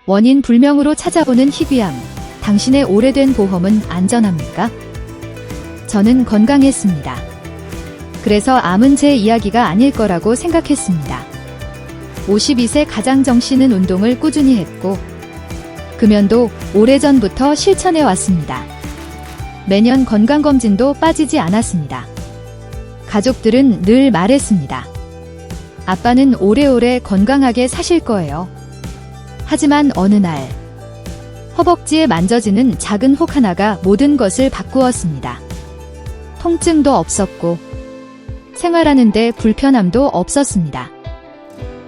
원인 불명으로 찾아오는 희귀암, 당신의 오래된 보험은 안전합니까? 저는 건강했습니다. 그래서 암은 제 이야기가 아닐 거라고 생각했습니다. 52세 가장 정씨는 운동을 꾸준히 했고 금연도 오래전부터 실천해 왔습니다. 매년 건강검진도 빠지지 않았습니다. 가족들은 늘 말했습니다. 아빠는 오래오래 건강하게 사실 거예요. 하지만 어느 날 허벅지에 만져지는 작은 혹 하나가 모든 것을 바꾸었습니다. 통증도 없었고 생활하는데 불편함도 없었습니다.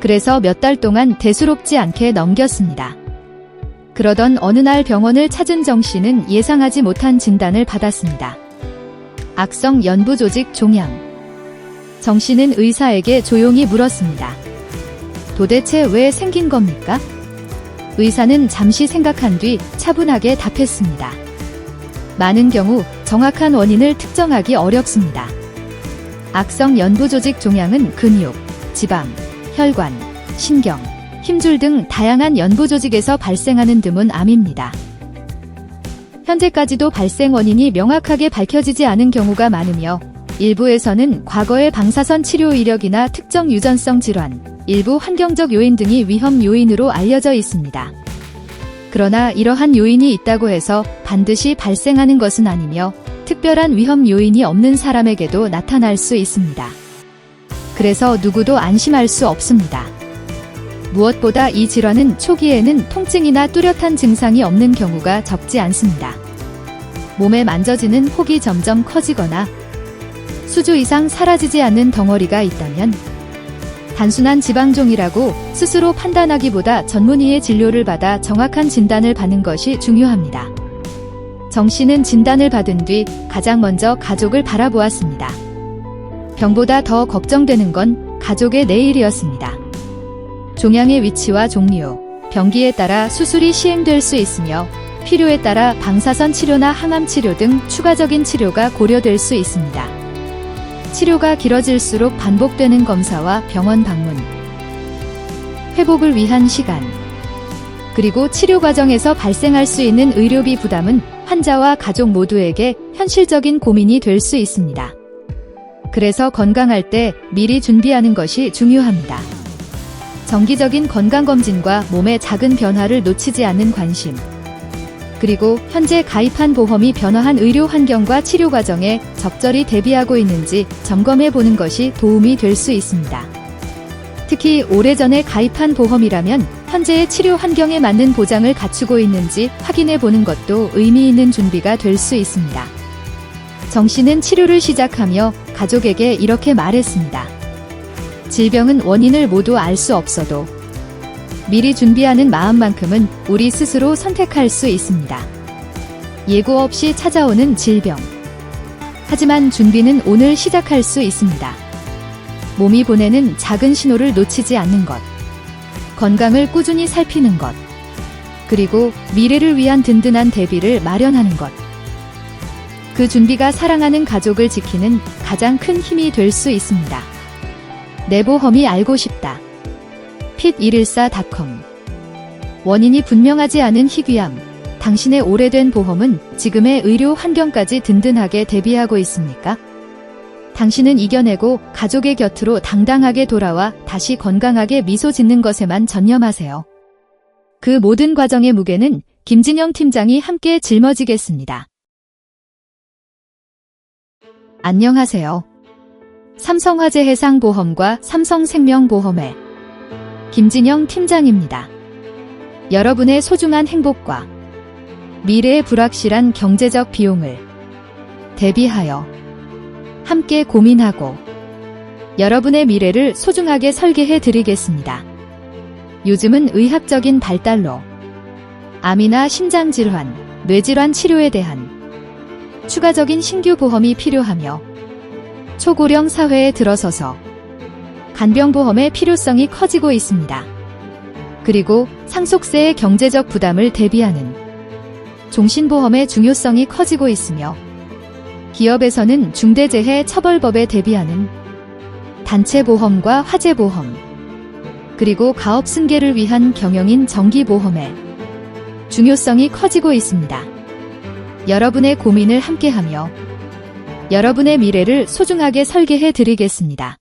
그래서 몇 달 동안 대수롭지 않게 넘겼습니다. 그러던 어느 날 병원을 찾은 정씨는 예상하지 못한 진단을 받았습니다. 악성 연부조직 종양. 정씨는 의사에게 조용히 물었습니다. 도대체 왜 생긴 겁니까? 의사는 잠시 생각한 뒤 차분하게 답했습니다. 많은 경우 정확한 원인을 특정하기 어렵습니다. 악성 연부조직 종양은 근육, 지방, 혈관, 신경, 힘줄 등 다양한 연부조직에서 발생하는 드문 암입니다. 현재까지도 발생 원인이 명확하게 밝혀지지 않은 경우가 많으며 일부에서는 과거의 방사선 치료 이력이나 특정 유전성 질환, 일부 환경적 요인 등이 위험 요인으로 알려져 있습니다. 그러나 이러한 요인이 있다고 해서 반드시 발생하는 것은 아니며 특별한 위험 요인이 없는 사람에게도 나타날 수 있습니다. 그래서 누구도 안심할 수 없습니다. 무엇보다 이 질환은 초기에는 통증이나 뚜렷한 증상이 없는 경우가 적지 않습니다. 몸에 만져지는 혹이 점점 커지거나 수주 이상 사라지지 않는 덩어리가 있다면 단순한 지방종이라고 스스로 판단하기보다 전문의의 진료를 받아 정확한 진단을 받는 것이 중요합니다. 정 씨는 진단을 받은 뒤 가장 먼저 가족을 바라보았습니다. 병보다 더 걱정되는 건 가족의 내일이었습니다. 종양의 위치와 종류, 병기에 따라 수술이 시행될 수 있으며 필요에 따라 방사선 치료나 항암 치료 등 추가적인 치료가 고려될 수 있습니다. 치료가 길어질수록 반복되는 검사와 병원 방문, 회복을 위한 시간, 그리고 치료 과정에서 발생할 수 있는 의료비 부담은 환자와 가족 모두에게 현실적인 고민이 될 수 있습니다. 그래서 건강할 때 미리 준비하는 것이 중요합니다. 정기적인 건강검진과 몸의 작은 변화를 놓치지 않는 관심, 그리고 현재 가입한 보험이 변화한 의료 환경과 치료 과정에 적절히 대비하고 있는지 점검해 보는 것이 도움이 될 수 있습니다. 특히 오래전에 가입한 보험이라면 현재의 치료 환경에 맞는 보장을 갖추고 있는지 확인해 보는 것도 의미 있는 준비가 될 수 있습니다. 정 씨는 치료를 시작하며 가족에게 이렇게 말했습니다. 질병은 원인을 모두 알 수 없어도 미리 준비하는 마음만큼은 우리 스스로 선택할 수 있습니다. 예고 없이 찾아오는 질병. 하지만 준비는 오늘 시작할 수 있습니다. 몸이 보내는 작은 신호를 놓치지 않는 것. 건강을 꾸준히 살피는 것. 그리고 미래를 위한 든든한 대비를 마련하는 것. 그 준비가 사랑하는 가족을 지키는 가장 큰 힘이 될 수 있습니다. 내 보험이 알고 싶다. fit114.com. 원인이 분명하지 않은 희귀암. 당신의 오래된 보험은 지금의 의료 환경까지 든든하게 대비하고 있습니까? 당신은 이겨내고 가족의 곁으로 당당하게 돌아와 다시 건강하게 미소 짓는 것에만 전념하세요. 그 모든 과정의 무게는 김진영 팀장이 함께 짊어지겠습니다. 안녕하세요. 삼성화재 해상보험과 삼성생명보험의 김진영 팀장입니다. 여러분의 소중한 행복과 미래의 불확실한 경제적 비용을 대비하여 함께 고민하고 여러분의 미래를 소중하게 설계해 드리겠습니다. 요즘은 의학적인 발달로 암이나 심장질환, 뇌질환 치료에 대한 추가적인 신규 보험이 필요하며 초고령 사회에 들어서서 간병보험의 필요성이 커지고 있습니다. 그리고 상속세의 경제적 부담을 대비하는 종신보험의 중요성이 커지고 있으며 기업에서는 중대재해 처벌법에 대비하는 단체보험과 화재보험, 그리고 가업 승계를 위한 경영인 정기보험에 중요성이 커지고 있습니다. 여러분의 고민을 함께하며 여러분의 미래를 소중하게 설계해 드리겠습니다.